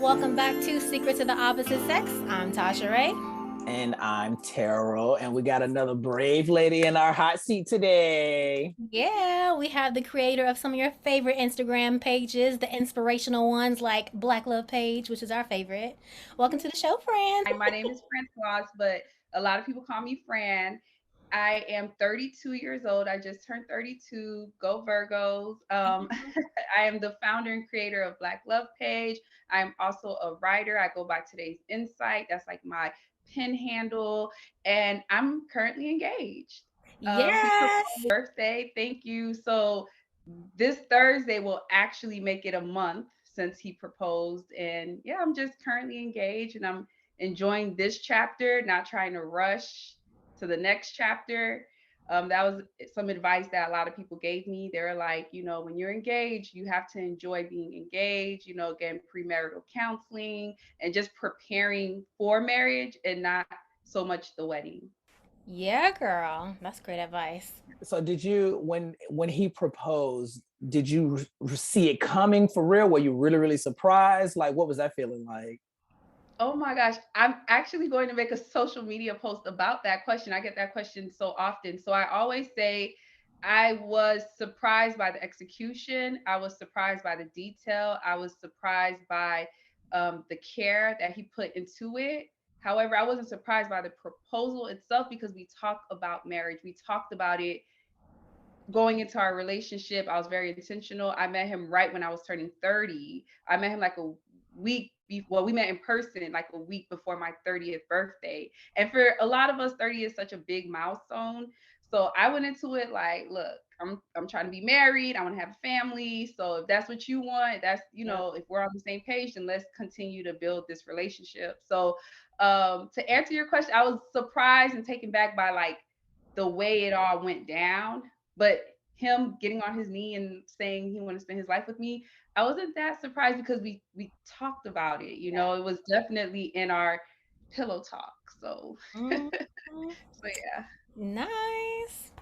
welcome back to Secrets of the Opposite Sex. I'm Tasha Ray. And I'm Taro, and we got another brave lady in our hot seat today. Yeah, we have the creator of some of your favorite Instagram pages, the inspirational ones like Black Love Page, which is our favorite. Welcome to the show, Fran. Hi, my name is Francoise, but a lot of people call me Fran. I am 32 years old. I just turned 32. Go Virgos. I am the founder and creator of Black Love Page. I'm also a writer. I go by Today's Insight. That's like my pen handle. And I'm currently engaged. He Yes. proposed birthday. Thank you. So this Thursday will actually make it a month since he proposed. And yeah, I'm just currently engaged and I'm enjoying this chapter, not trying to rush to the next chapter. That was some advice that a lot of people gave me. They're like, when you're engaged, you have to enjoy being engaged, getting premarital counseling and just preparing for marriage and not so much the wedding. Yeah, girl. That's great advice. So, did you when he proposed? Did you see it coming for real? Were you really surprised? Like, what was that feeling like? Oh my gosh, I'm actually going to make a social media post about that question. I get that question so often. So I always say I was surprised by the execution. I was surprised by the detail. I was surprised by the care that he put into it. However, I wasn't surprised by the proposal itself because we talked about marriage. We talked about it going into our relationship. I was very intentional. I met him right when I was turning 30. I met him like a week before. Well, we met in person like a week before my 30th birthday. And for a lot of us, 30 is such a big milestone. So I went into it like, look, I'm trying to be married. I want to have a family. So if that's what you want, that's if we're on the same page, then let's continue to build this relationship. So to answer your question, I was surprised and taken back by like the way it all went down. But him getting on his knee and saying he wanted to spend his life with me, I wasn't that surprised because we talked about it. It was definitely in our pillow talk. So Mhm. so yeah. Nice.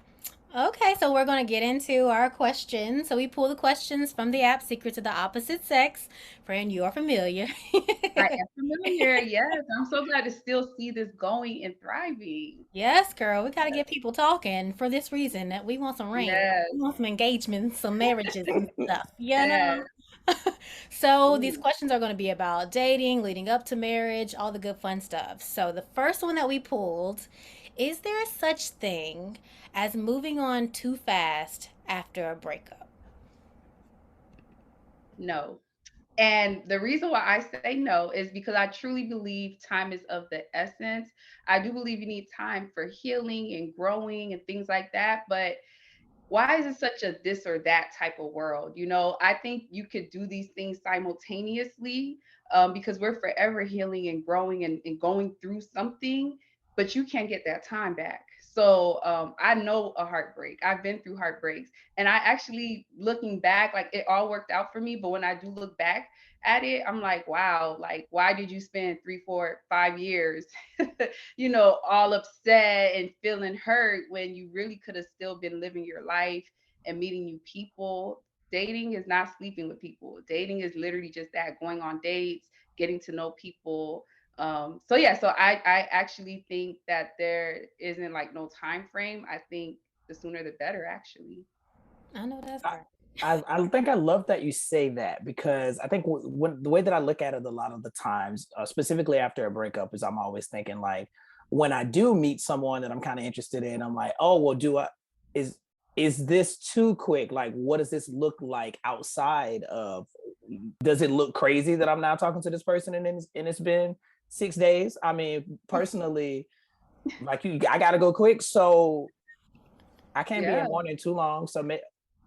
Okay, so we're going to get into our questions. So we pull the questions from the app Secrets of the Opposite Sex. Friend, you are familiar. I am familiar. Yes. I'm so glad to still see this going and thriving. Yes, girl, we got to get people talking for this reason that we want some ring. We Yes. want some engagements, some marriages and stuff, you Yes. know? So these Ooh. questions are going to be about dating, leading up to marriage, all the good fun stuff. So the first one that we pulled, is there such thing as moving on too fast after a breakup? No. And the reason why I say no is because I truly believe time is of the essence. I do believe you need time for healing and growing and things like that. But why is it such a this or that type of world? I think you could do these things simultaneously because we're forever healing and growing and going through something, but you can't get that time back. So I know a heartbreak. I've been through heartbreaks. And I actually, looking back, like it all worked out for me. But when I do look back at it, I'm like, wow, like, why did you spend 3, 4, 5 years all upset and feeling hurt when you really could have still been living your life and meeting new people. Dating is not sleeping with people. Dating is literally just that, going on dates, getting to know people. So yeah, so I actually think that there isn't like no time frame. I think the sooner the better, actually. I know that's I, right. I think I love that you say that because I think when the way that I look at it a lot of the times, specifically after a breakup, is I'm always thinking like when I do meet someone that I'm kind of interested in, I'm like, oh well, do I is is this too quick? Like, what does this look like outside of? Does it look crazy that I'm now talking to this person and it's been 6 days? I mean, personally, like I gotta go quick, so I can't be Yeah, in mourning too long. So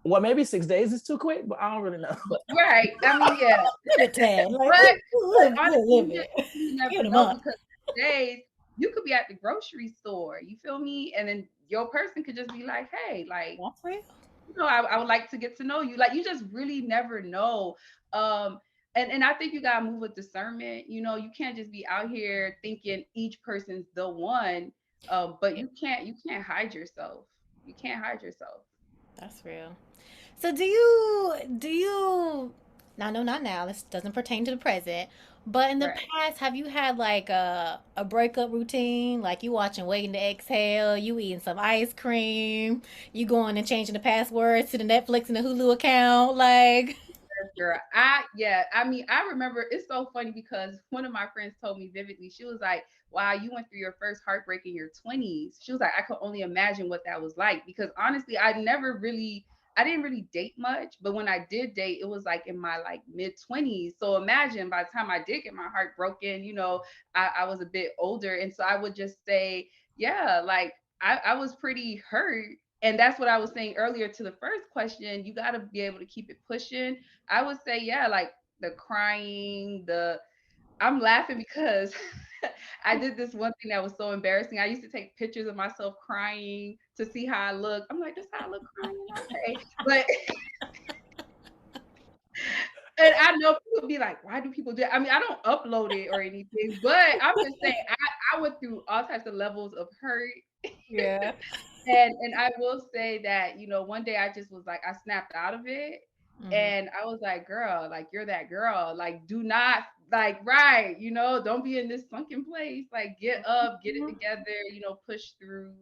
well, maybe 6 days is too quick, but I don't really know. right. I mean, yeah, Give it 10. Like, but honestly, live you just it. really Give never them know up. because days you could be at the grocery store. You feel me? And then your person could just be like, "Hey, like, That's real. I would like to get to know you." Like, you just really never know. Um, and I think you gotta move with discernment. You can't just be out here thinking each person's the one. But you can't hide yourself. You can't hide yourself. That's real. So do you now no not now, this doesn't pertain to the present. But in the Right. past, have you had like a breakup routine? Like you watching Waiting to Exhale, you eating some ice cream, you going and changing the passwords to the Netflix and the Hulu account, like Girl, I remember it's so funny because one of my friends told me vividly, she was like, wow, you went through your first heartbreak in your 20s. She was like, I could only imagine what that was like because honestly, I didn't really date much, but when I did date, it was like in my like mid 20s. So imagine by the time I did get my heart broken, I was a bit older. And so I would just say, yeah, like I was pretty hurt. And that's what I was saying earlier to the first question. You got to be able to keep it pushing. I would say, yeah, like the crying, I'm laughing because I did this one thing that was so embarrassing. I used to take pictures of myself crying to see how I look. I'm like, this how I look crying. Okay. But and I know people be like, why do people do that? I mean, I don't upload it or anything, but I'm just saying I went through all types of levels of hurt. yeah. And I will say that, one day I just was like, I snapped out of it. Hmm. And I was like, girl, like you're that girl. Like, do not like right, don't be in this sunken place. Like get up, get it together, push through.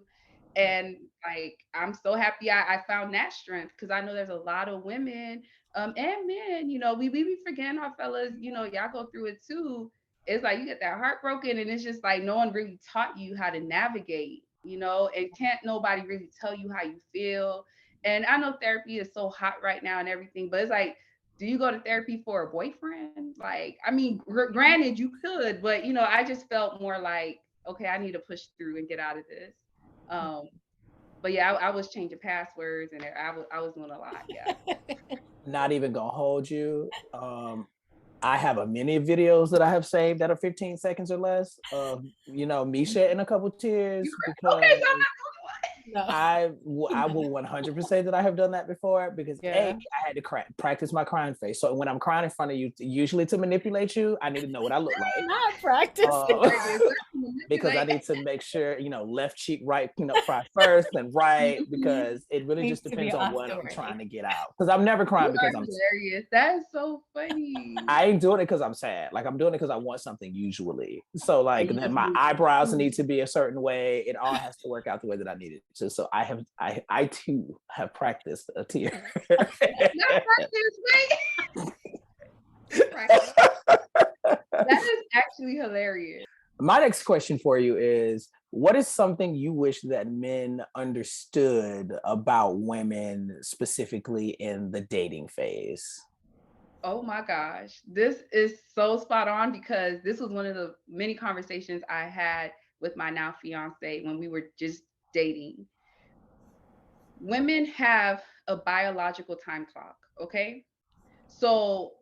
And like I'm so happy I found that strength because I know there's a lot of women and men, we be forgetting our fellas, y'all go through it too. It's like you get that heartbroken and it's just like no one really taught you how to navigate, and can't nobody really tell you how you feel. And I know therapy is so hot right now and everything, but it's like, do you go to therapy for a boyfriend? Like, I mean, granted you could, but I just felt more like, okay, I need to push through and get out of this. Um, but yeah, I was changing passwords and I was doing a lot. Yeah. Not even gonna hold you. I have a many videos that I have saved that are 15 seconds or less of me shedding a couple You tears okay? because So I'm not the No. I will 100% say that I have done that before because Yeah. I had to practice my crying face. So when I'm crying in front of you, usually to manipulate you, I need to know what I look like. Not practice. Uh, because I only need to make sure, left cheek, right, fry first and right, one. because it really Needs just to be depends on what Oscar I'm trying worthy. to get out. Because I'm never You crying are because hilarious. That is so funny. I ain't doing it because I'm sad. Like I'm doing it because I want something usually. So And like you then just my need eyebrows to need to be a certain way. It all has to work out the way that I need it to. So I too have practiced a tear. not practice, wait. Practice. That is actually hilarious. My next question for you is, what is something you wish that men understood about women, specifically in the dating phase? Oh my gosh. This is so spot on because this was one of the many conversations I had with my now fiance when we were just dating. Women have a biological time clock, okay? So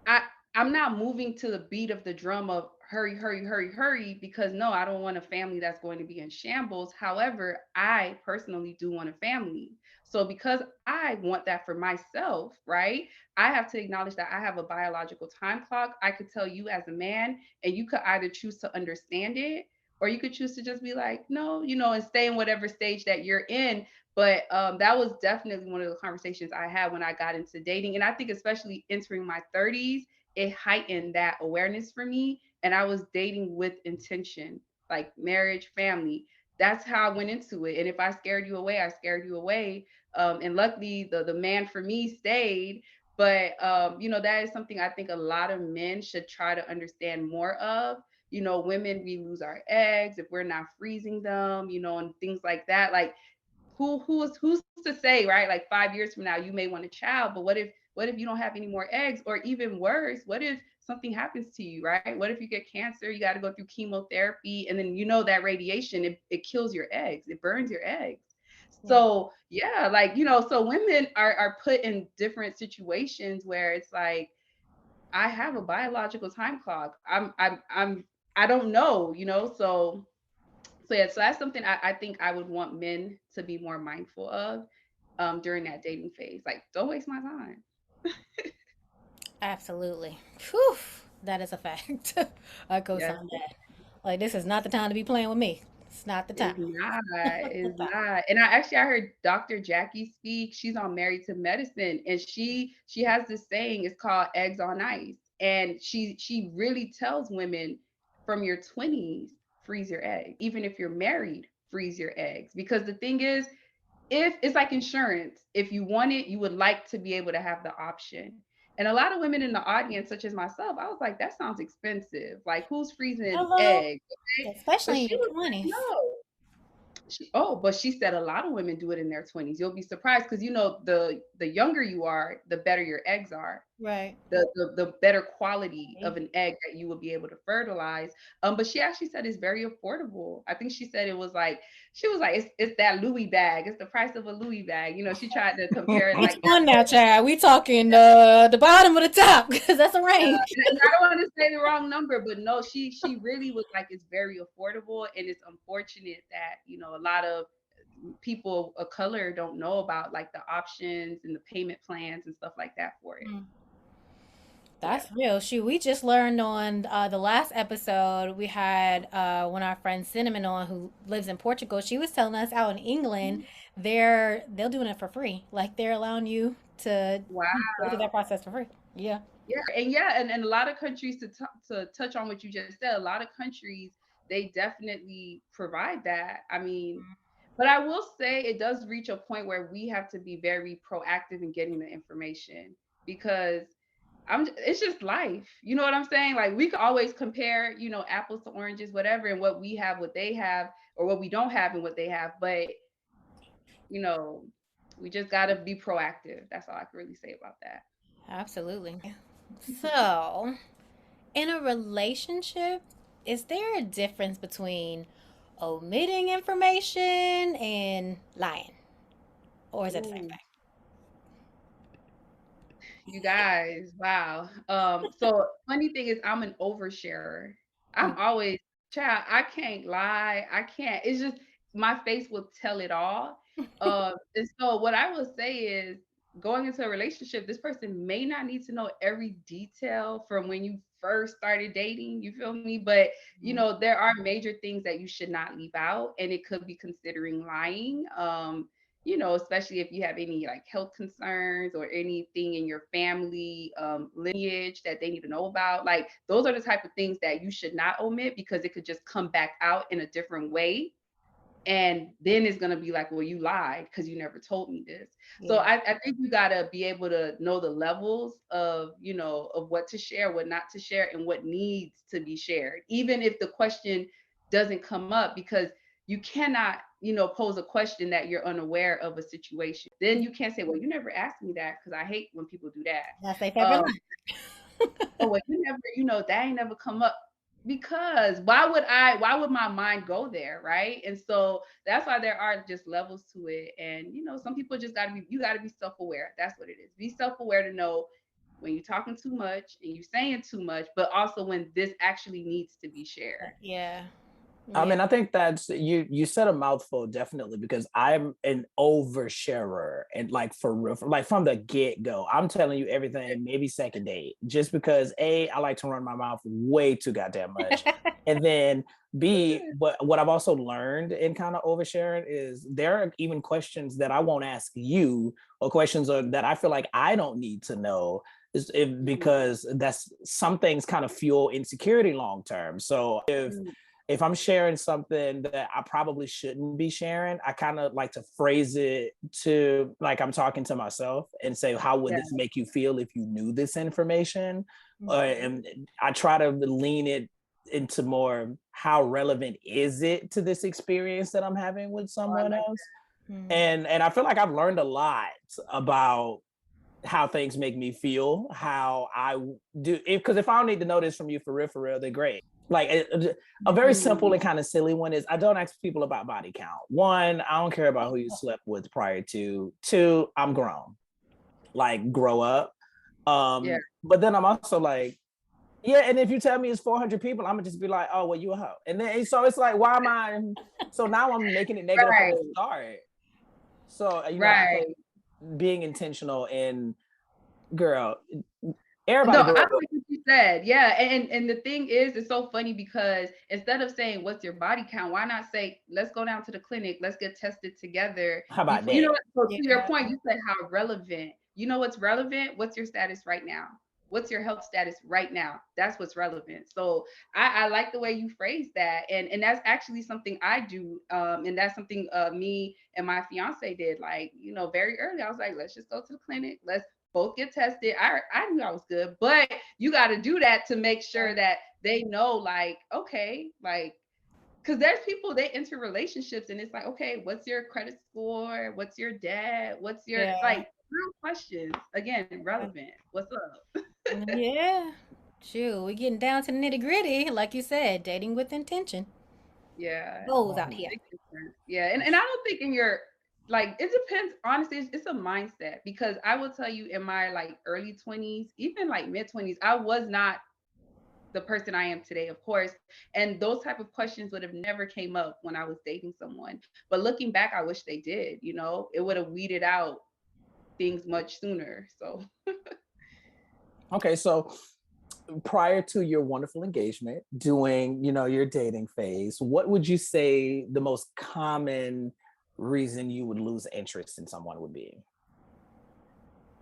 I I'm not moving to the beat of the drum of hurry, hurry, hurry, hurry because no, I don't want a family that's going to be in shambles. However, I personally do want a family. So because I want that for myself, right? I have to acknowledge that I have a biological time clock. I could tell you as a man, and you could either choose to understand it or you could choose to just be like, no, and stay in whatever stage that you're in. But that was definitely one of the conversations I had when I got into dating. And I think, especially entering my 30s, it heightened that awareness for me. And I was dating with intention, like marriage, family. That's how I went into it. And if I scared you away, I scared you away. And luckily, the man for me stayed. But that is something I think a lot of men should try to understand more of. Women, we lose our eggs if we're not freezing them, and things like that. Like who's to say, right? Like 5 years from now, you may want a child, but what if you don't have any more eggs? Or even worse, what if something happens to you, right? What if you get cancer? You got to go through chemotherapy, and then that radiation, it kills your eggs, it burns your eggs. Yeah. So yeah, like so women are put in different situations where it's like, I have a biological time clock. I don't know, so yeah, so that's something I think I would want men to be more mindful of during that dating phase. Like, don't waste my time. Absolutely. Whew. That is a fact. I co Yes. sign that. Like this is not the time to be playing with me. It's not the It's time. not, The it's time. not. And I heard Dr. Jackie speak. She's on Married to Medicine, and she has this saying, it's called eggs on ice. And she really tells women from your 20s, freeze your eggs. Even if you're married, freeze your eggs. Because the thing is, if it's like insurance, if you want it, you would like to be able to have the option. And a lot of women in the audience, such as myself, I was like, that sounds expensive. Like, who's freezing Hello, eggs? Okay. But especially in she your was like, 20s. no. But she said a lot of women do it in their 20s. You'll be surprised because the younger you are, the better your eggs are, Right. the better quality of an egg that you will be able to fertilize. But she actually said it's very affordable. I think she said it was like she was like it's that Louis bag. It's the price of a Louis bag. She tried to compare it Which like that. one now, Chad? We talking the bottom or the top? Because that's a range. And I don't want to say the wrong number, but no, she really was like it's very affordable, and it's unfortunate that a lot of people of color don't know about like the options and the payment plans and stuff like that for it. Mm, Yeah. that's real. Shoot, we just learned on the last episode, we had one of our friends, Cinnamon, on who lives in Portugal. She was telling us out in England, they're doing it for free. Like they're allowing you to go through Wow. that process for free. Yeah. And a lot of countries to touch on what you just said, a lot of countries they definitely provide that. I mean, but I will say it does reach a point where we have to be very proactive in getting the information because it's just life. You know what I'm saying? Like we could always compare, apples to oranges, whatever, and what we have, what they have, or what we don't have and what they have. But, you know, we just gotta be proactive. That's all I can really say about that. Absolutely. So, in a relationship, is there a difference between omitting information and lying? Or is it the same Ooh, thing? you guys, wow. So funny thing is I'm an oversharer. I'm Mm. always, child, I can't lie. I can't, it's just my face will tell it all. And so what I will say is going into a relationship, this person may not need to know every detail from when you first started dating, you feel me? But there are major things that you should not leave out, and it could be considering lying. Especially if you have any like health concerns or anything in your family lineage that they need to know about. Like those are the type of things that you should not omit because it could just come back out in a different way. And then it's going to be like, well, you lied because you never told me this. So Yeah. I think you got to be able to know the levels of, of what to share, what not to share, and what needs to be shared, even if the question doesn't come up, because you cannot, pose a question that you're unaware of a situation. Then you can't say, well, you never asked me that, because I hate when people do That's their that. favorite line. Oh, well, you never, that ain't never come up. Because why would my mind go there, right? And so that's why there are just levels to it. And some people just you gotta be self-aware. That's what it is. Be self-aware to know when you're talking too much and you're saying too much, but also when this actually needs to be shared. Yeah. I Yeah. mean, I think that's you said a mouthful definitely because I'm an oversharer and like for real, like from the get-go. I'm telling you everything, maybe second date, just because I like to run my mouth way too goddamn much. And then B, but what I've also learned in kind of oversharing is there are even questions that I won't ask you or questions that I feel like I don't need to know because that's some things kind of fuel insecurity long term. So if I'm sharing something that I probably shouldn't be sharing, I kind of like to phrase it to like I'm talking to myself and say, how would Yeah. this make you feel if you knew this information? Mhm. And I try to lean it into more how relevant is it to this experience that I'm having with Oh, I someone like else? Mm. And I feel like I've learned a lot about how things make me feel, how I do it. Because if I don't need to know this from you for real, they're great. Like a very simple Mhm. and kind of silly one is I don't ask people about body count. One, I don't care about who you slept with prior to. Two, I'm grown. Like grow up. Yeah. But then I'm also like, yeah, and if you tell me it's 400 people, I'm gonna just be like, oh well, you a hoe. And then so it's like, why am I? So now I'm making it negative from the Right. start. So I think Right. being intentional in girl, Everybody No, I grew up like what you said. Yeah. And the thing is, it's so funny because instead of saying what's your body count, why not say, let's go down to the clinic, let's get tested together how about before, you know that? what? So to your Yeah. point, you said how relevant. You know what's relevant? What's your status right now? What's your health status right now? That's what's relevant. So I like the way you phrase that. And that's actually something I do. And that's something me and my fiance did, like, you know, very early. I was like, let's just go to the clinic. Let's both get tested. I knew I was good, but you got to do that to make sure that they know, like, okay, like, because there's people, they enter relationships and it's like, okay, what's your credit score? What's your debt? What's your, Yeah. like, real questions. Again, relevant. What's up? Yeah. Shoot, we getting down to the nitty gritty, like you said, dating with intention. Yeah. Goals out Um, here. Big difference. Yeah. And I don't think in your, like, it depends, honestly, it's a mindset, because I will tell you in my like early 20s, even like mid 20s, I was not the person I am today, of course. And those type of questions would have never came up when I was dating someone. But looking back, I wish they did, you know, it would have weeded out things much sooner. So, okay, so prior to your wonderful engagement, doing, your dating phase, what would you say the most common reason you would lose interest in someone would be?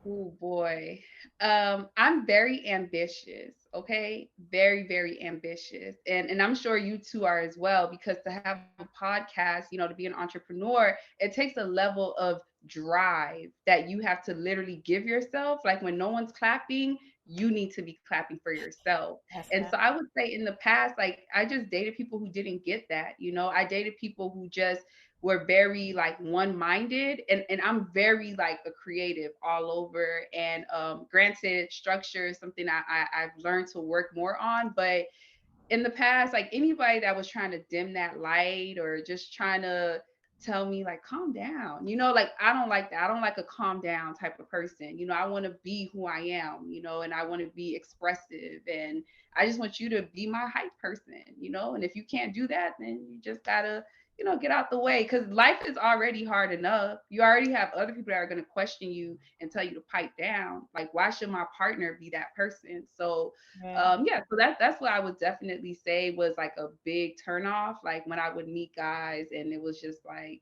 oh boy. I'm very ambitious, okay? Very, very ambitious. And I'm sure you two are as well, because to have a podcast, you know, to be an entrepreneur, it takes a level of drive that you have to literally give yourself. Like when no one's clapping, you need to be clapping for yourself. That's And that. so I would say in the past, like I just dated people who didn't get that, you know. I dated people who just were very like one-minded, and I'm very like a creative all over. And granted, structure is something I've learned to work more on, but in the past, like anybody that was trying to dim that light or just trying to tell me like calm down, you know, like I don't like that. I don't like a calm down type of person. You know, I want to be who I am, you know, and I want to be expressive, and I just want you to be my hype person, you know. And if you can't do that, then you just gotta, you know, get out the way, because life is already hard enough. You already have other people that are going to question you and tell you to pipe down. Like, why should my partner be that person? So Right. yeah, so that's what I would definitely say was like a big turnoff. Like when I would meet guys and it was just like,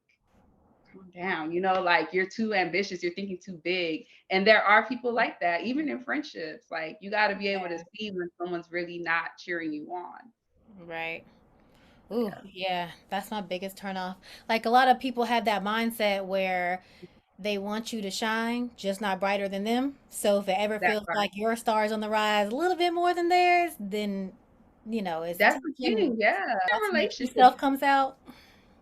calm down, you know, like you're too ambitious, you're thinking too big. And there are people like that, even in friendships. Like you got to be able to Yeah. see when someone's really not cheering you on. Right. Ooh, yeah, that's my biggest turn off. Like a lot of people have that mindset where they want you to shine, just not brighter than them. So if it ever That feels part. like your star's on the rise a little bit more than theirs, then it's That's the tension. thing. Yeah. That's when their true Relationship. self comes out.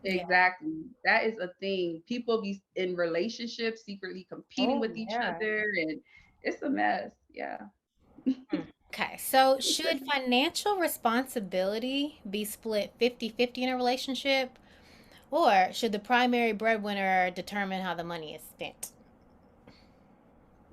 Yeah. Exactly. That is a thing. People be in relationships secretly competing Oh with each yeah. other, and it's a mess. Yeah. Okay, so should financial responsibility be split 50-50 in a relationship, or should the primary breadwinner determine how the money is spent?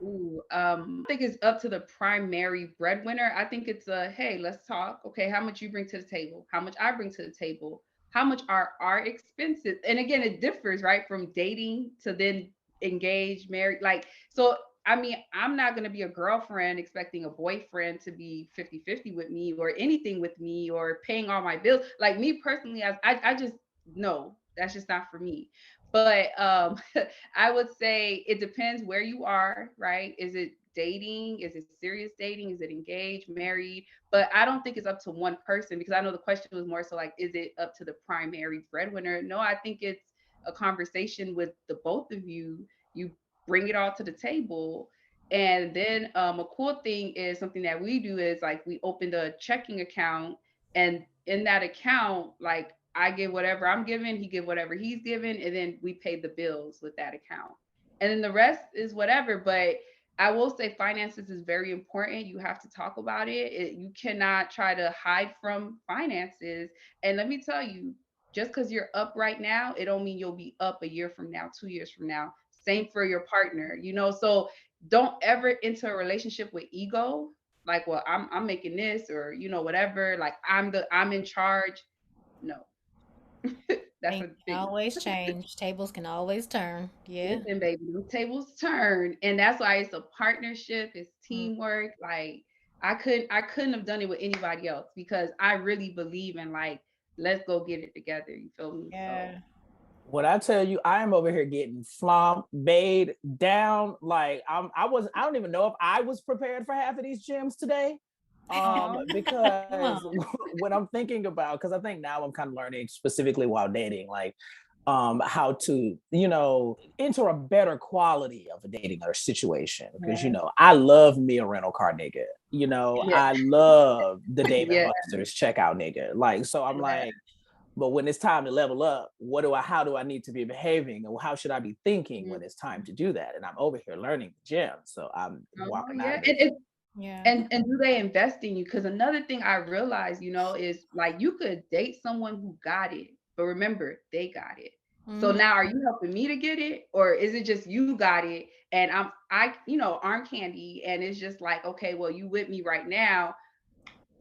Ooh, I think it's up to the primary breadwinner. I think it's a, hey, let's talk. Okay, how much you bring to the table? How much I bring to the table? How much are our expenses? And again, it differs, right, from dating to then engaged, married. Like, so I mean, I'm not going to be a girlfriend expecting a boyfriend to be 50-50 with me or anything with me or paying all my bills. Like me personally, I just, no, that's just not for me. But I would say it depends where you are, right? Is it dating? Is it serious dating? Is it engaged, married? But I don't think it's up to one person, because I know the question was more so like, is it up to the primary breadwinner? No, I think it's a conversation with the both of you. You bring it all to the table. And then a cool thing is something that we do is like we opened a checking account, and in that account, like I give whatever I'm giving, he give whatever he's given, and then we pay the bills with that account. And then the rest is whatever. But I will say finances is very important. You have to talk about it. You cannot try to hide from finances. And let me tell you, just because you're up right now, it don't mean you'll be up a year from now, 2 years from now. Same for your partner, you know. So don't ever enter a relationship with ego. Like, well, I'm making this, or you know, whatever. Like I'm in charge. No. That's Things a can big always change. Tables can always turn. Yeah. listen, baby. The tables turn, and that's why it's a partnership. It's Mm, teamwork. Like I couldn't have done it with anybody else because I really believe in like let's go get it together. You feel me? So yeah. When I tell you, I am over here getting flomped, bayed down. Like I don't even know if I was prepared for half of these gyms today. oh Come on. Because when I'm thinking about, because I think now I'm kind of learning specifically while dating, like how to, enter a better quality of a dating or situation. Because yeah, I love me a rental car nigga. yeah, I love the Dave and yeah, Buster's checkout nigga. Like, so I'm yeah. like, but when it's time to level up, how do I need to be behaving, and how should I be thinking Mhm. when it's time to do that? And I'm over here learning the gym, so I'm Oh walking out yeah, of this. Yeah. and do they invest in you? Because another thing I realized, is like you could date someone who got it, but remember they got it. So Mm, now are you helping me to get it, or is it just you got it and arm candy, and it's just like okay, well you with me right now,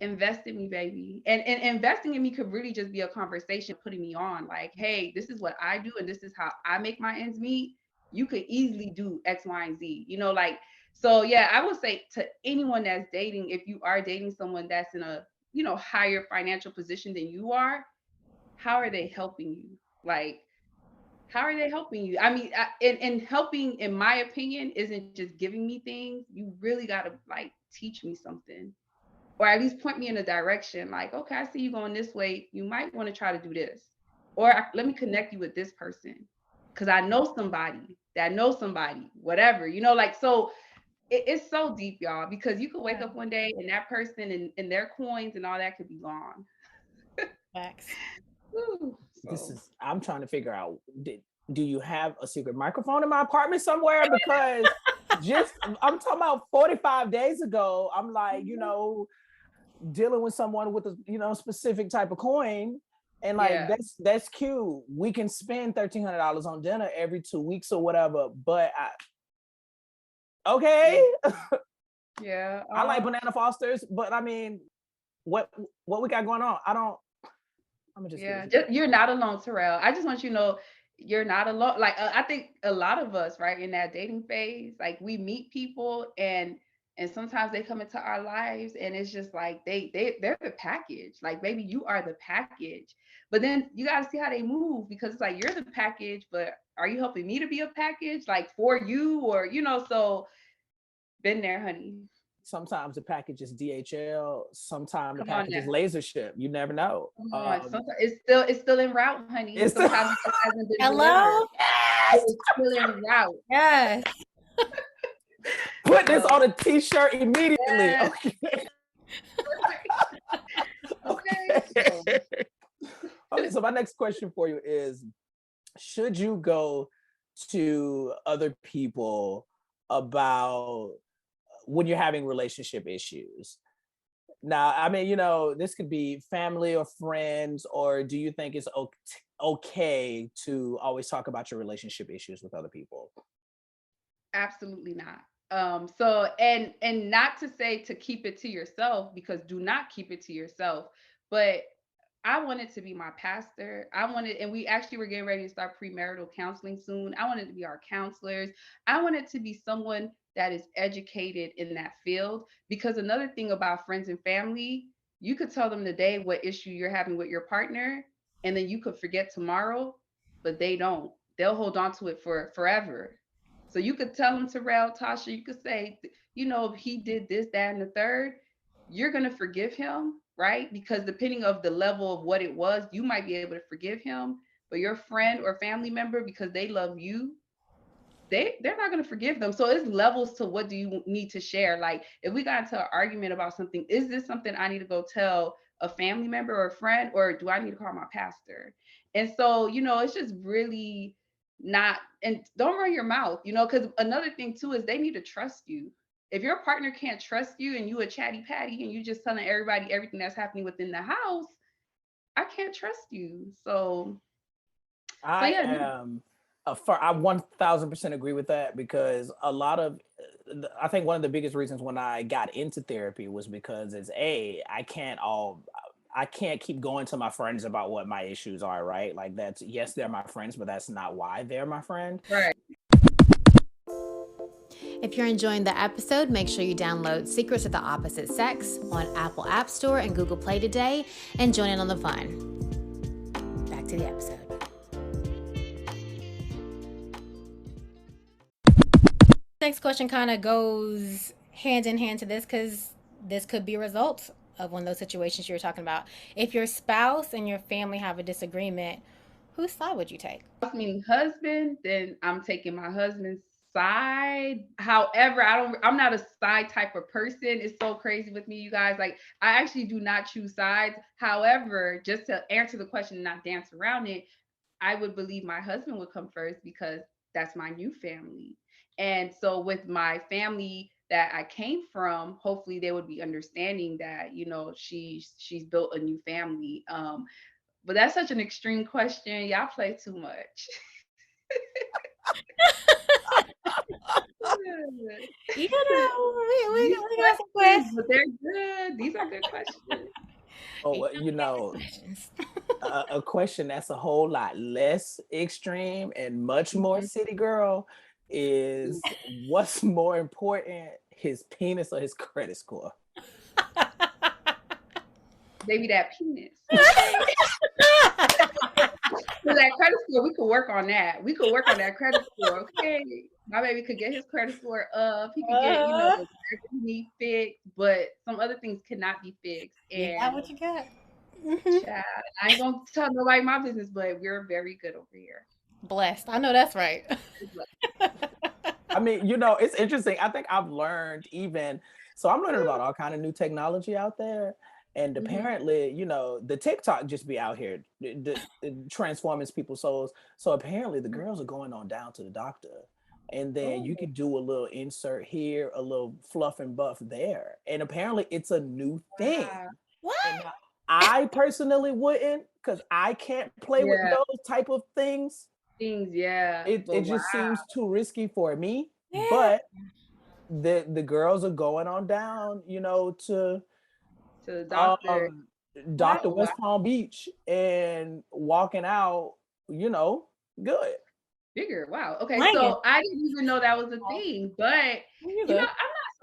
invest in me, baby. And investing in me could really just be a conversation putting me on like, hey, this is what I do and this is how I make my ends meet. You could easily do X, Y, and Z. Like so yeah, I would say to anyone that's dating, if you are dating someone that's in a higher financial position than you are, how are they helping you? Like, how are they helping you? I mean, and helping, in my opinion, isn't just giving me things. You really gotta like teach me something or at least point me in a direction like, okay, I see you going this way. You might want to try to do this. Or let me connect you with this person because I know somebody that knows somebody, whatever, like, so it's so deep, y'all, because you could wake yeah. up one day and that person and their coins and all that could be gone. Facts. Woo, This so, is I'm trying to figure out. Do you have a secret microphone in my apartment somewhere? Because just I'm talking about 45 days ago, I'm like, dealing with someone with a specific type of coin, and like yeah. that's cute. We can spend $1,300 on dinner every 2 weeks or whatever, but Yeah. okay. Yeah. I like banana Fosters, but I mean, what what we got going on? I'm gonna just leave Yeah, it just, you're not alone, Terrell. I just want you to know you're not alone. Like I think a lot of us, right, in that dating phase, like we meet people and sometimes they come into our lives and it's just like they're the package. Like maybe you are the package. But then you got to see how they move because it's like you're the package, but are you helping me to be a package like for you or so been there, honey. sometimes the package is DHL, sometimes the Come on package now. is laser ship. You never know. Come on. Sometimes it's still en route, honey. It's Sometimes it just hasn't been delivered. Hello? It yes. is still en route. Yes. Put this So on a t-shirt immediately. yes. Okay. Okay. So Okay. Okay. So my next question for you is: should you go to other people about when you're having relationship issues? Now, I mean, this could be family or friends, or do you think it's okay to always talk about your relationship issues with other people? absolutely not. So and not to say to keep it to yourself because do not keep it to yourself, but I wanted to be my pastor. I wanted, and we actually were getting ready to start premarital counseling soon. I wanted to be our counselors. I wanted to be someone that is educated in that field because another thing about friends and family, you could tell them today what issue you're having with your partner, and then you could forget tomorrow, but they don't. They'll hold on to it for forever. So you could tell them, Terrell, Tasha, you could say, he did this, that, and the third. You're gonna forgive him, right? Because depending of the level of what it was, you might be able to forgive him. But your friend or family member, because they love you, they're not going to forgive them. So it's levels to what do you need to share. Like if we got into an argument about something, is this something I need to go tell a family member or a friend, or do I need to call my pastor? And so it's just really not. And don't run your mouth, because another thing too is they need to trust you. If your partner can't trust you and you a chatty patty and you just telling everybody everything that's happening within the house, I can't trust you. So I yeah, no. am I 1000% agree with that, because a lot of I think one of the biggest reasons when I got into therapy was because I can't all I can't keep going to my friends about what my issues are, right? Like that's yes, they're my friends, but that's not why they're my friend. Right. If you're enjoying the episode, make sure you download Secrets of the Opposite Sex on Apple App Store and Google Play today and join in on the fun. Back to the episode. Next question kind of goes hand in hand to this because this could be a result of one of those situations you were talking about. If your spouse and your family have a disagreement, whose side would you take? Meaning husband, then I'm taking my husband's side. However, I'm not a side type of person. It's so crazy with me, you guys. Like, I actually do not choose sides. However, just to answer the question and not dance around it, I would believe my husband would come first because that's my new family. And so with my family that I came from, hopefully they would be understanding that, she's built a new family. But that's such an extreme question. Y'all play too much. We got some questions. But they're good. These are good questions. Oh, a question that's a whole lot less extreme and much more city girl is what's more important, his penis or his credit score? Maybe that penis. So that credit score, we could work on that. We could work on that credit score. Okay. My baby could get his credit score up. He could get, everything he fixed, but some other things cannot be fixed. And you got what you got. Child, I ain't gonna tell nobody my business, but we're very good over here. Blessed. I know that's right. I mean, it's interesting. I think I've learned I'm learning about all kind of new technology out there. And apparently, the TikTok just be out here transforming people's souls. So apparently the girls are going on down to the doctor. And then you could do a little insert here, a little fluff and buff there. And apparently it's a new thing. What? And I personally wouldn't, because I can't play with those type of things. Yeah. It just seems too risky for me. Yeah. But the girls are going on down, to the doctor. Dr. West Palm Beach and walking out, good. Bigger. Wow. Okay. So I didn't even know that was a thing, but I'm not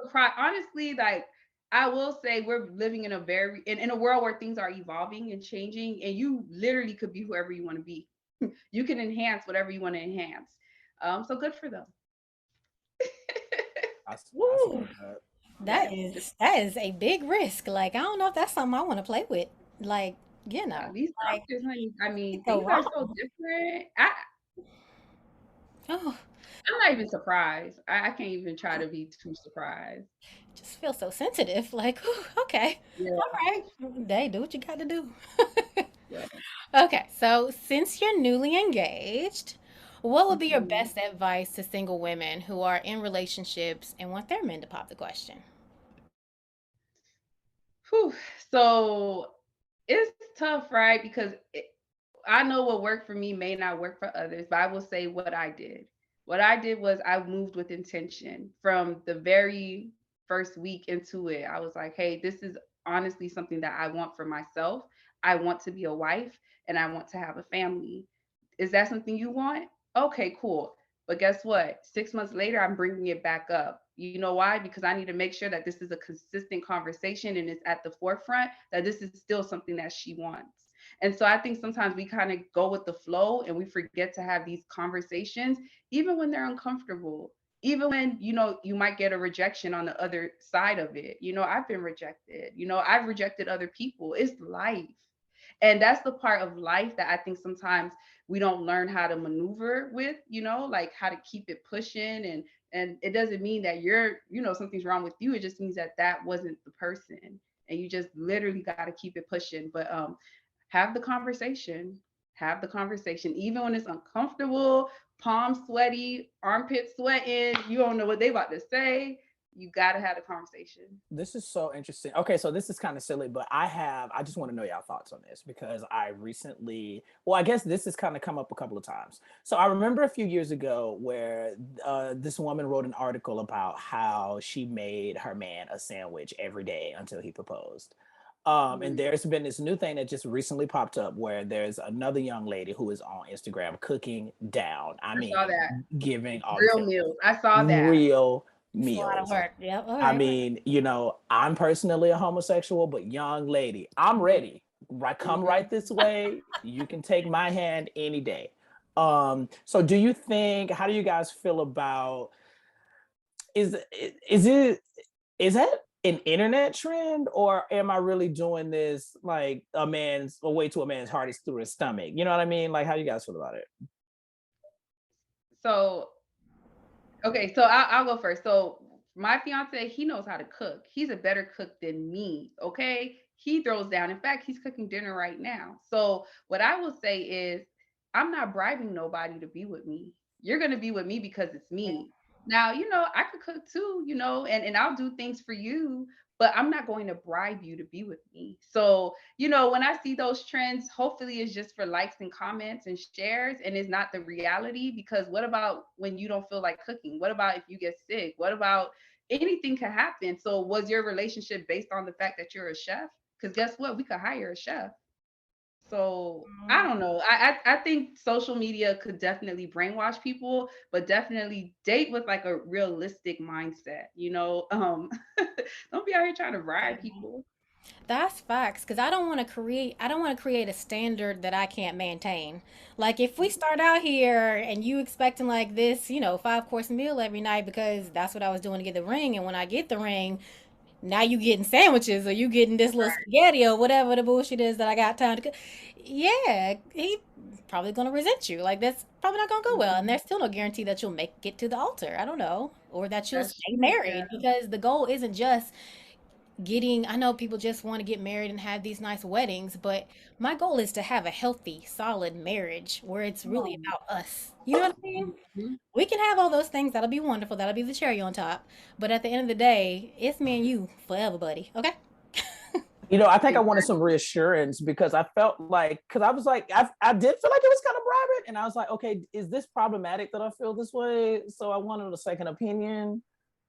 surprised. Honestly, like I will say we're living in a world where things are evolving and changing, and you literally could be whoever you want to be. You can enhance whatever you want to enhance. So good for them. That is a big risk. Like, I don't know if that's something I want to play with. Like, these doctors, I mean, things are so different. I'm not even surprised. I can't even try to be too surprised. Just feel so sensitive. Like, okay. Yeah. All right. Hey, do what you got to do. Yeah. Okay. So since you're newly engaged, what would be your best advice to single women who are in relationships and want their men to pop the question? So it's tough, right? Because I know what worked for me may not work for others, but I will say what I did. What I did was I moved with intention from the very first week into it. I was like, hey, this is honestly something that I want for myself. I want to be a wife and I want to have a family. Is that something you want? Okay, cool. But guess what? 6 months later, I'm bringing it back up. You know why? Because I need to make sure that this is a consistent conversation and it's at the forefront, that this is still something that she wants. And so I think sometimes we kind of go with the flow and we forget to have these conversations, even when they're uncomfortable, even when, you might get a rejection on the other side of it. I've been rejected, I've rejected other people. It's life. And that's the part of life that I think sometimes we don't learn how to maneuver with, like how to keep it pushing. And it doesn't mean that you're, something's wrong with you. It just means that wasn't the person. And you just literally got to keep it pushing. But have the conversation, even when it's uncomfortable, palms sweaty, armpit sweating, you don't know what they about to say. You got to have a conversation. This is so interesting. Okay, so this is kind of silly, but I just want to know y'all thoughts on this because I guess this has kind of come up a couple of times. So I remember a few years ago where this woman wrote an article about how she made her man a sandwich every day until he proposed. And there's been this new thing that just recently popped up where there's another young lady who is on Instagram cooking down. I I saw mean, that. giving Real authentic, meals. I saw that. real It's a lot of meals. work. Yep. All I right. mean, I'm personally a homosexual, but young lady, I'm ready. Right, come Mhm. right this way. You can take my hand any day. So do you think, how do you guys feel about, is is it is that an internet trend, or am I really doing this like a way to a man's heart is through his stomach? You know what I mean? Like, how do you guys feel about it? So, okay, so I'll go first. So my fiance, he knows how to cook. He's a better cook than me. Okay. He throws down. In fact, he's cooking dinner right now. So what I will say is I'm not bribing nobody to be with me. You're gonna be with me because it's me. Now, I could cook too, and I'll do things for you, but I'm not going to bribe you to be with me. So, when I see those trends, hopefully it's just for likes and comments and shares and it's not the reality. Because what about when you don't feel like cooking? What about if you get sick? What about anything could happen? So, was your relationship based on the fact that you're a chef? Because guess what? We could hire a chef. So I Mm, don't know. I think social media could definitely brainwash people, but definitely date with like a realistic mindset. Don't be out here trying to yeah. ride people. That's facts, because I don't want to create a standard that I can't maintain. Like if we start out here and you expecting like this, 5 course meal every night because that's what I was doing to get the ring, and when I get the ring, now you getting sandwiches or you getting this little spaghetti or whatever the bullshit is that I got time to cook. Yeah, he probably gonna resent you. Like that's probably not gonna go well. And Mhm. there's still no guarantee that you'll make it to the altar. I don't know. Or that you'll That's stay true. Yeah. married, because the goal isn't just getting, I know people just want to get married and have these nice weddings, but my goal is to have a healthy, solid marriage where it's Come really on. about us. You know what I mean? Mhm. We can have all those things. That'll be wonderful. That'll be the cherry on top. But at the end of the day, it's me and you forever, buddy. Okay? I think I wanted some Exactly. reassurance because I felt like, because I was like, I did feel like it was kind of private, and I was like, okay, is this problematic that I feel this way? So I wanted a second opinion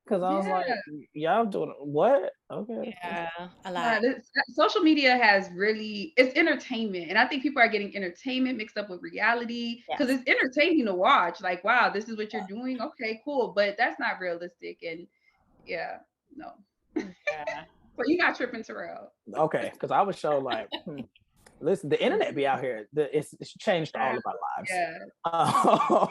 because I was like, Yeah. y'all doing what? Okay. Yeah, a lot. Yeah, social media has really, it's entertainment. And I think people are getting entertainment mixed up with reality because Yes. it's entertaining to watch. Like, wow, this is what you're doing. Okay, cool. But that's not realistic. And yeah, no. Yeah. So you're not tripping, Terrell. Okay, because I was so like, listen, the internet be out here. It's changed all Child. of our lives. Yeah.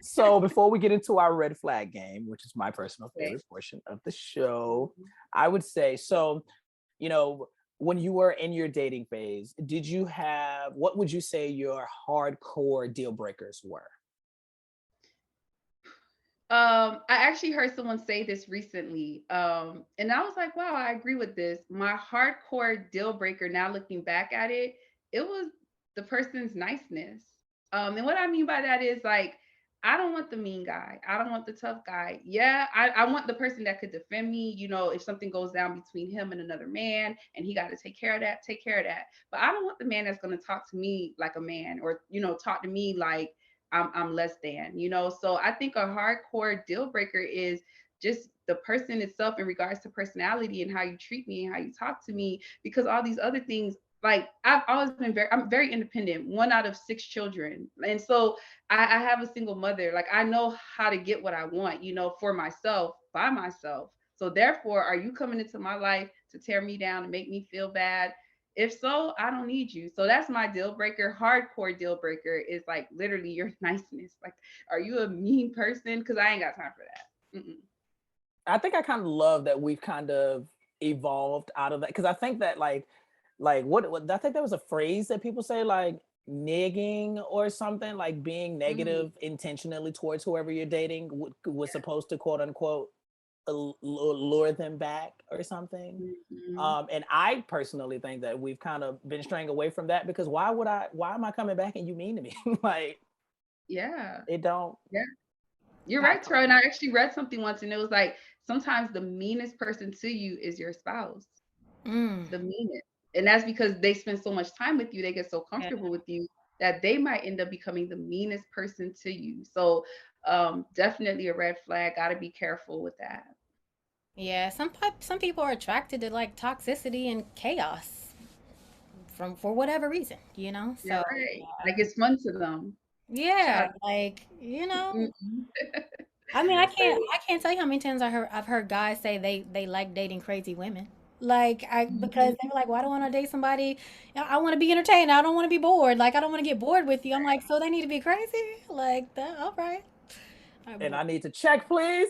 So before we get into our red flag game, which is my personal Okay. favorite portion of the show, Mhm. I would say so. You know, when you were in your dating phase, what would you say your hardcore deal breakers were? I actually heard someone say this recently. And I was like, wow, I agree with this. My hardcore deal breaker, now looking back at it, it was the person's niceness. And what I mean by that is like, I don't want the mean guy. I don't want the tough guy. Yeah, I want the person that could defend me. If something goes down between him and another man and he got to take care of that, take care of that. But I don't want the man that's going to talk to me like a man, or, talk to me like I'm less than, So I think a hardcore deal breaker is just the person itself in regards to personality and how you treat me and how you talk to me. Because all these other things, like I'm very independent, one out of 6 children. And so I have a single mother. Like I know how to get what I want, for myself, by myself. So therefore, are you coming into my life to tear me down and make me feel bad? If so, I don't need you. So that's my deal breaker. Hardcore deal breaker is like literally your niceness. Like, are you a mean person? Because I ain't got time for that. Mm-mm. I think I kind of love that we've kind of evolved out of that because I think that what I think there was a phrase that people say like nigging or something, like being Mm, negative intentionally towards whoever you're dating was supposed to quote unquote lure them back or something. mhm. And I personally think that we've kind of been straying away from that because why am I coming back and you mean to me? Like Yeah. it don't Yeah. You're right, happen. Troy. And I actually read something once and it was like sometimes the meanest person to you is your spouse. Mm. The meanest. And that's because they spend so much time with you, they get so Yeah. comfortable with you that they might end up becoming the meanest person to you. So definitely a red flag. Gotta be careful with that. Yeah, some people are attracted to like toxicity and chaos from for whatever reason, you know? You're So, right. yeah. Like it's fun to them. Yeah, Child. like, you know, Mm-mm. I mean, I can't tell you how many times I've heard guys say they like dating crazy women. Like I because they're like, well, I don't want to date somebody. I want to be entertained. I don't want to be bored. Like I don't want to get bored with you. I'm like, so they need to be crazy? Like that? All right. And I need to check, please.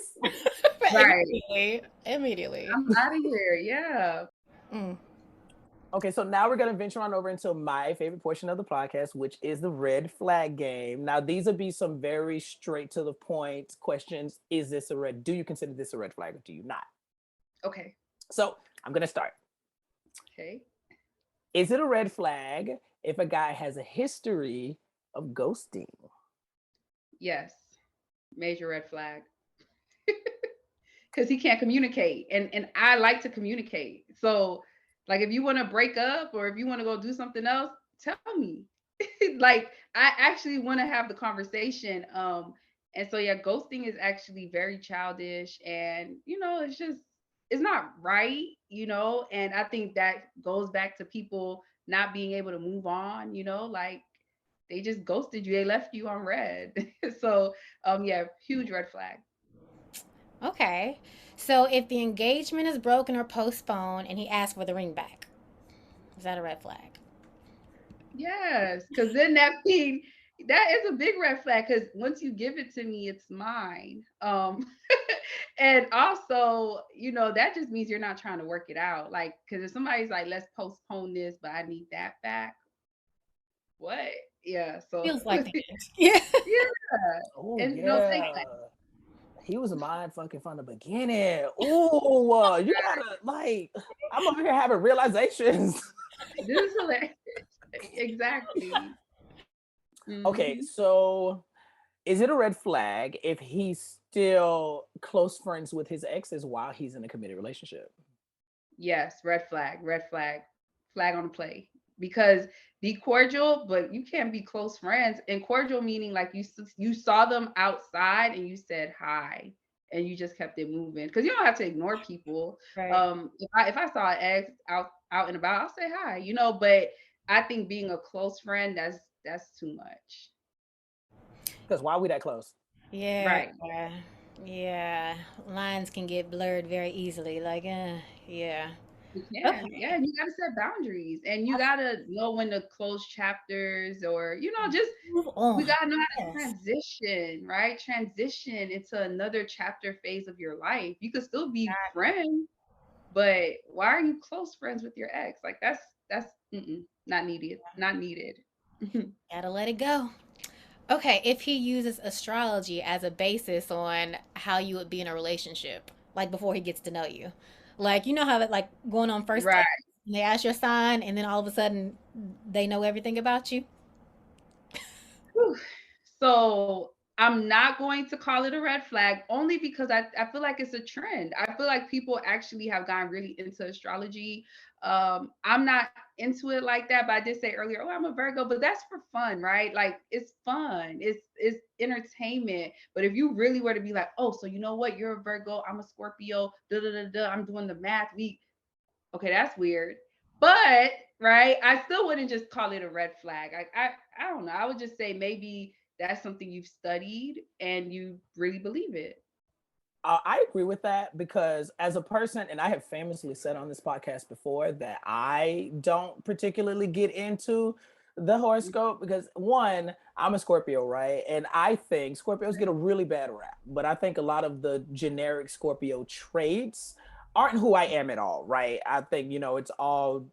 Right. Immediately. Immediately. I'm out of here. Yeah. Mm. Okay, so now we're gonna venture on over into my favorite portion of the podcast, which is the red flag game. Now, these would be some very straight to the point questions. Is this a red? Do you consider this a red flag or do you not? Okay. So I'm gonna start. Okay. Is it a red flag if a guy has a history of ghosting? Yes. Major red flag. Because he can't communicate. And I like to communicate. So like if you want to break up or if you want to go do something else, tell me. Like I actually want to have the conversation. And so yeah, ghosting is actually very childish and it's just it's not right, and I think that goes back to people not being able to move on, like they just ghosted you, they left you on red. So yeah, huge red flag. Okay. So if the engagement is broken or postponed and he asks for the ring back, is that a red flag? Yes, because then that is a big red flag. Because once you give it to me, it's mine. And also, that just means you're not trying to work it out. Like, because if somebody's like, "Let's postpone this, but I need that back," what? Yeah. So Feels like that. Yeah. yeah, Oh and no, take yeah. that. He was mine fucking from the beginning. Oh, you gotta like I'm over here having realizations. This is hilarious. Exactly. Okay, Hmm. so is it a red flag if he's still close friends with his exes while he's in a committed relationship? Yes, red flag, flag on the play. Because be cordial, but you can't be close friends. And cordial meaning like you saw them outside and you said hi, and you just kept it moving. Because you don't have to ignore people. Right. If I saw an ex out and about, I'll say hi. But I think being a close friend, that's too much. Because why are we that close? Yeah. Right. Yeah. Lines can get blurred very easily. Like, yeah. You Okay. can, yeah, and you gotta set boundaries, and you gotta know when to close chapters, or just Move we on. gotta know how to Yes. transition, right? Transition into another chapter phase of your life. You could still be friends, but why are you close friends with your ex? Like that's not needed, not needed. Gotta let it go. Okay, if he uses astrology as a basis on how you would be in a relationship, like before he gets to know you. Like, you know how that like going on first Right. date, they ask your sign and then all of a sudden they know everything about you? Whew. So I'm not going to call it a red flag only because I feel like it's a trend. I feel like people actually have gotten really into astrology. I'm not into it like that, but I did say earlier, oh, I'm a Virgo, but that's for fun, right? Like it's fun, it's entertainment. But if you really were to be like, oh, so you know what, you're a Virgo, I'm a Scorpio, da da da da, I'm doing the math. Okay, that's weird. But right, I still wouldn't just call it a red flag. I don't know. I would just say maybe that's something you've studied and you really believe it. I agree with that because as a person, and I have famously said on this podcast before that I don't particularly get into the horoscope because one, I'm a Scorpio, right? And I think Scorpios get a really bad rap, but I think a lot of the generic Scorpio traits aren't who I am at all, right? I think, it's all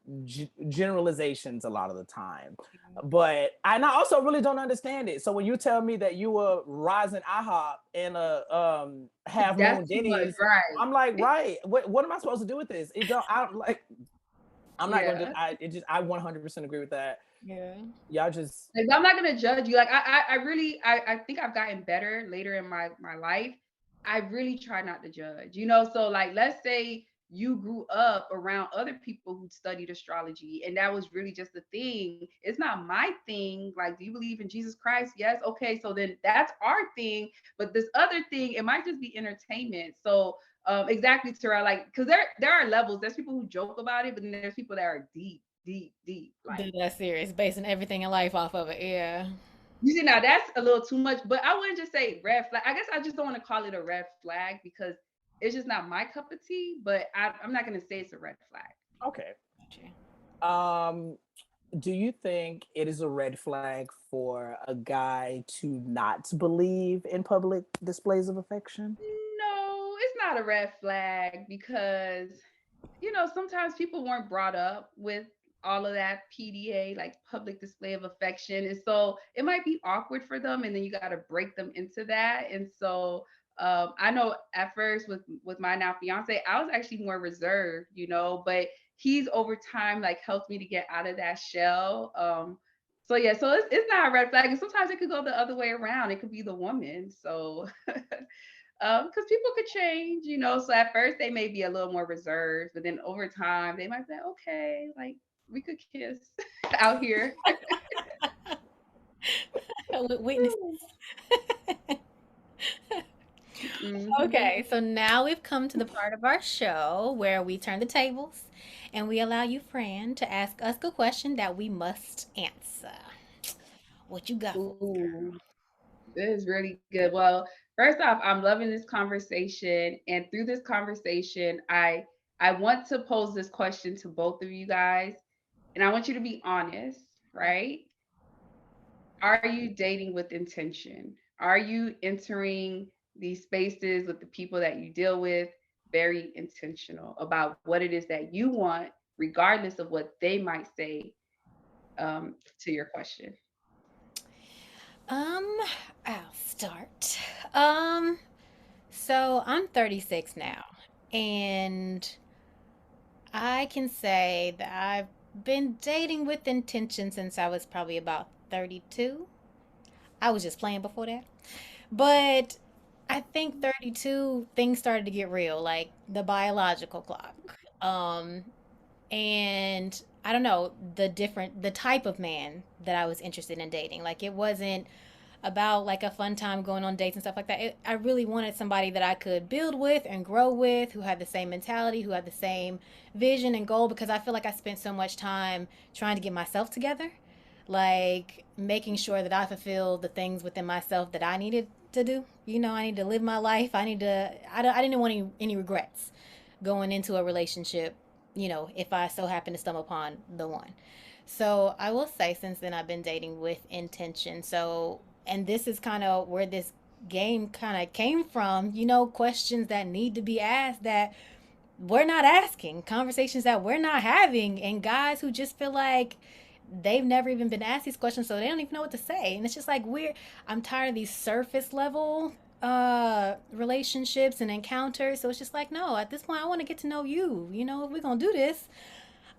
generalizations a lot of the time. But and I also really don't understand it. So when you tell me that you were rising IHOP and a half That's moon too much, Denny's, I'm like, right? right. What am I supposed to do with this? It don't I'm like I'm not gonna do Yeah. I 100% agree with that. Yeah. Y'all just Like I'm not gonna judge you. Like I really I think I've gotten better later in my life. I really try not to judge, So like let's say you grew up around other people who studied astrology and that was really just the thing. It's not my thing. Like, do you believe in Jesus Christ? Yes. Okay. So then that's our thing. But this other thing, it might just be entertainment. So Exactly, Terrell. Like, because there are levels. There's people who joke about it, but then there's people that are deep, deep, deep. Like, They're that serious, basing everything in life off of it. Yeah. you see, now that's a little too much. But I wouldn't just say red flag. I guess I just don't want to call it a red flag because it's just not my cup of tea. But I'm not gonna say it's a red flag. Okay. Gotcha. Um, do you think it is a red flag for a guy to not believe in public displays of affection? No, it's not a red flag because sometimes people weren't brought up with all of that PDA, like public display of affection. And so it might be awkward for them. And then you got to break them into that. And so I know at first with my now fiance, I was actually more reserved, but he's over time like helped me to get out of that shell. So yeah, so it's not a red flag. And sometimes it could go the other way around. It could be the woman. So because people could change, So at first they may be a little more reserved, but then over time they might say, okay, like we could kiss out here. Witness. Mhm. Okay, so now we've come to the part of our show where we turn the tables and we allow you, Fran, to ask us a question that we must answer. What you got for us, girl? Ooh, this is really good. Well, first off, I'm loving this conversation, and through this conversation, I want to pose this question to both of you guys, and I want you to be honest, right? Are you dating with intention? Are you entering these spaces with the people that you deal with very intentional about what it is that you want, regardless of what they might say to your question? Um, I'll start. Um, so I'm 36 now, and I can say that I've been dating with intention since I was probably about 32. I was just playing before that. But I think 32 things started to get real, like the biological clock. Um, and I don't know, the type of man that I was interested in dating. Like it wasn't about like a fun time going on dates and stuff like that. I really wanted somebody that I could build with and grow with, who had the same mentality, who had the same vision and goal, because I feel like I spent so much time trying to get myself together, like making sure that I fulfilled the things within myself that I needed to do. I need to live my life. I didn't want any regrets going into a relationship, if I so happen to stumble upon the one. So I will say since then I've been dating with intention. So, and this is kind of where this game kind of came from, questions that need to be asked that we're not asking, conversations that we're not having, and guys who just feel like they've never even been asked these questions, so they don't even know what to say. And it's just like I'm tired of these surface level relationships and encounters. So it's just like, no, at this point I want to get to know you. If we're gonna do this,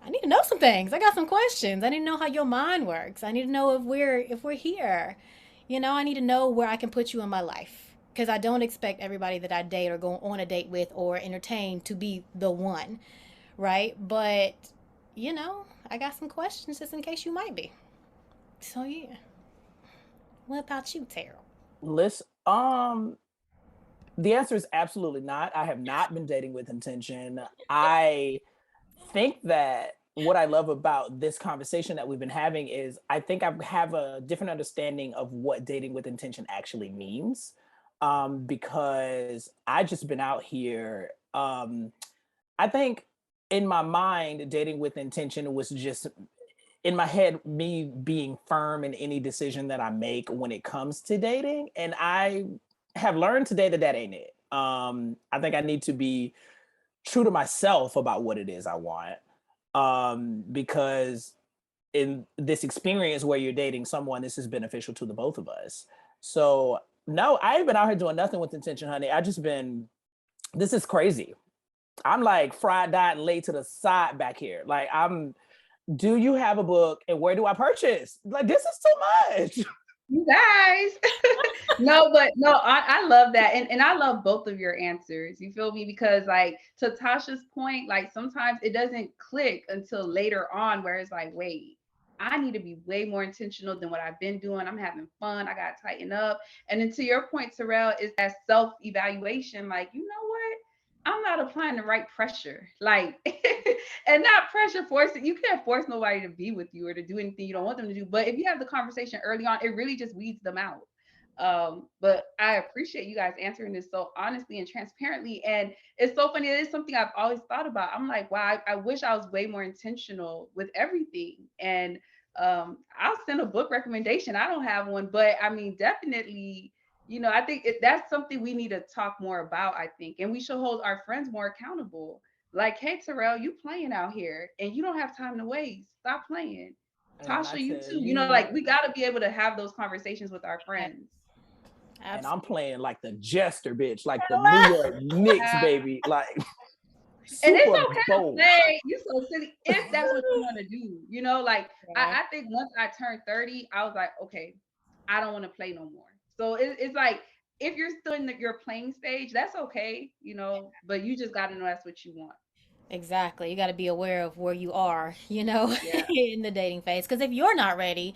I need to know some things. I got some questions. I need to know how your mind works. I need to know if we're here. I need to know where I can put you in my life, because I don't expect everybody that I date or go on a date with or entertain to be the one, right? But I got some questions just in case you might be. So yeah. What about you, Terrell? Listen, the answer is absolutely not. I have not been dating with intention. I think that what I love about this conversation that we've been having is I think I have a different understanding of what dating with intention actually means. Because I just been out here. I think in my mind, dating with intention was just in my head, me being firm in any decision that I make when it comes to dating. And I have learned today that that ain't it. I think I need to be true to myself about what it is I want. Because in this experience where you're dating someone, this is beneficial to the both of us. So no, I ain't been out here doing nothing with intention, honey. I just been, this is crazy. I'm like fried, dyed, and laid to the side back here. Like do you have a book and where do I purchase? Like this is too much. You guys. No, but no, I love that. And I love both of your answers. You feel me? Because like to Tasha's point, like sometimes it doesn't click until later on where it's like, wait, I need to be way more intentional than what I've been doing. I'm having fun. I gotta tighten up. And then to your point, Terrell, is that self-evaluation. Like, you know what? I'm not applying the right pressure. Like, and not pressure forcing. You can't force nobody to be with you or to do anything you don't want them to do. But if you have the conversation early on, it really just weeds them out. But I appreciate you guys answering this so honestly and transparently. And it's so funny. It is something I've always thought about. I'm like, wow, I wish I was way more intentional with everything. And I'll send a book recommendation. I don't have one, but I mean, definitely, I think that's something we need to talk more about, I think. And we should hold our friends more accountable. Like, hey, Terrell, you playing out here and you don't have time to waste. Stop playing. And I Tasha, you tell too. you, Like we got to be able to have those conversations with our friends. and Absolutely. I'm playing like the jester bitch, like the New York Knicks, Yeah. baby, like And it's super okay to bold. play. You so silly if that's what you want to do. Like Yeah. I think once I turned 30, I was like, okay, I don't want to play no more. So it's like if you're still in your playing stage, that's okay, but you just got to know that's what you want. Exactly. You got to be aware of where you are, you know, Yeah, in the dating phase. Because if you're not ready,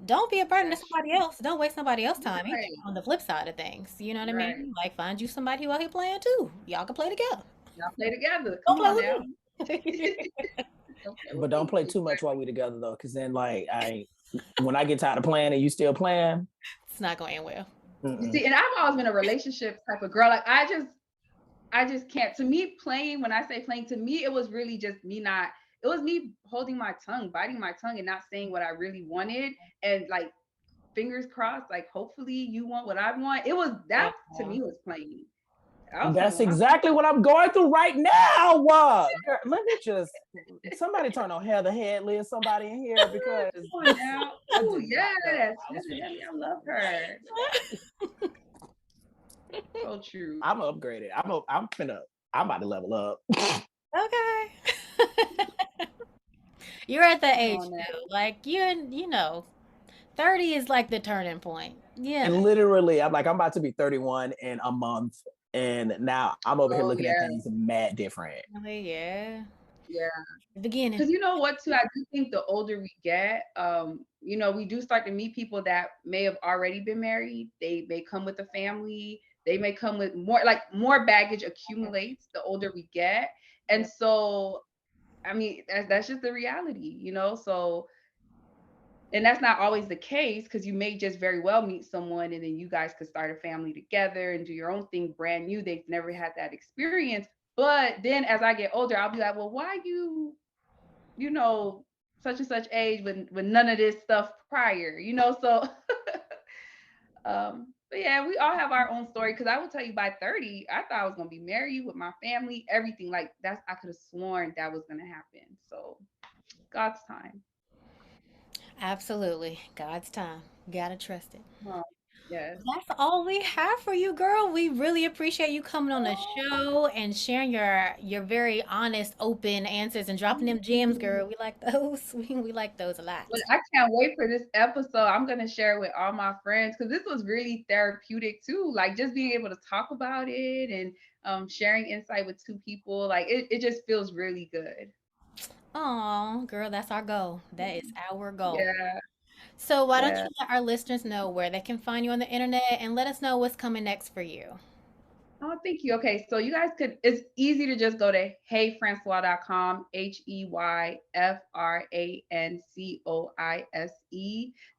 don't be a burden to that's somebody else. Don't waste somebody else's time either. right. On the flip side of things, you know what I Right. mean? Like, find you somebody who out here playing too. Y'all can play together. Y'all play together. Don't Come play on with now. me. Don't play with But don't me. play too much while we together though, because then like when I get tired of playing and you still playing, It's not going to end well. You mm-mm. see, and I've always been a relationship type of girl. Like I just can't. To me, playing, when I say playing, to me, it was really just me not, it was me holding my tongue, biting my tongue and not saying what I really wanted. And like, fingers crossed, like, hopefully you want what I want. That to Yeah. me was playing. I was playing That's with my exactly what I'm going through right now. Girl, let me just somebody turn on Heather Headley or somebody in here because Come on now. I Oh, did not know yes. I was Heather finna Headley, be. I love her. So true. I'm upgraded. I'm about to level up. Okay. You're at that Come age on now. now. Like, you know, 30 is like the turning point. And Yeah. literally, I'm about to be 31 in a month. And now I'm over here Oh, looking at yeah. things mad different. Yeah. Yeah. The beginning. Because you know what, too, I do think the older we get, we do start to meet people that may have already been married. They may come with a family. They may come with more baggage accumulates the older we get. And Yep. so, I mean, that's just the reality. So, and that's not always the case because you may just very well meet someone and then you guys could start a family together and do your own thing brand new. They've never had that experience. But then as I get older, I'll be like, well, why you know, such and such age with none of this stuff prior. So but yeah, we all have our own story because I will tell you by 30, I thought I was gonna be married with my family, everything. Like that's I could have sworn that was gonna happen. So God's time. Absolutely. God's time. Gotta trust it. Oh, yes. That's all we have for you, girl. We really appreciate you coming on the show and sharing your very honest, open answers and dropping them gems, girl. We like those. We like those a lot. But I can't wait for this episode. I'm gonna share it with all my friends because this was really therapeutic too. Like just being able to talk about it and sharing insight with two people, like it just feels really good. Oh, girl, that's our goal. That is our goal. Yeah, So why don't yeah. you let our listeners know where they can find you on the internet and let us know what's coming next for you? Oh, thank you. Okay, so you guys it's easy to just go to heyfrancois.com, HeyFrancoise.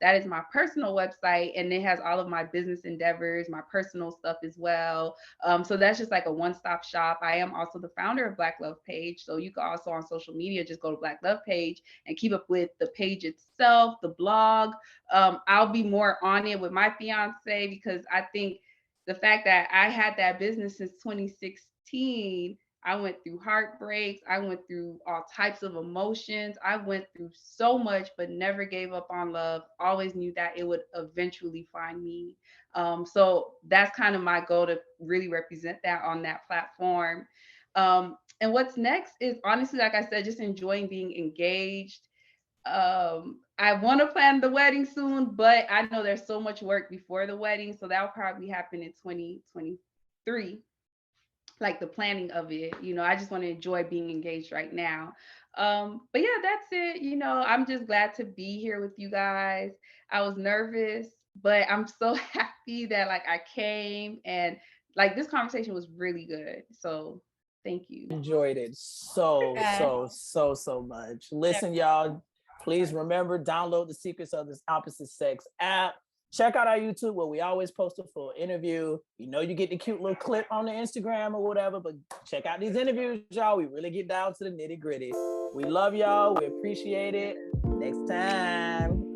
That is my personal website, and it has all of my business endeavors, my personal stuff as well. So that's just like a one-stop shop. I am also the founder of Black Love Page. So you can also on social media just go to Black Love Page and keep up with the page itself, the blog. I'll be more on it with my fiance because I think the fact that I had that business since 2016, I went through heartbreaks. I went through all types of emotions. I went through so much, but never gave up on love. Always knew that it would eventually find me. So that's kind of my goal to really represent that on that platform. And what's next is honestly, like I said, just enjoying being engaged. I want to plan the wedding soon, but I know there's so much work before the wedding, so that'll probably happen in 2023, like the planning of it. I just want to enjoy being engaged right now. But yeah, that's it. I'm just glad to be here with you guys. I was nervous, but I'm so happy that like I came and like this conversation was really good. So Thank you. Enjoyed it so much. Listen, y'all, please remember, download the Secrets of this Opposite Sex app. Check out our YouTube where we always post a full interview. You know, you get the cute little clip on the Instagram or whatever, but check out these interviews, y'all. We really get down to the nitty gritty. We love y'all. We appreciate it. Next time.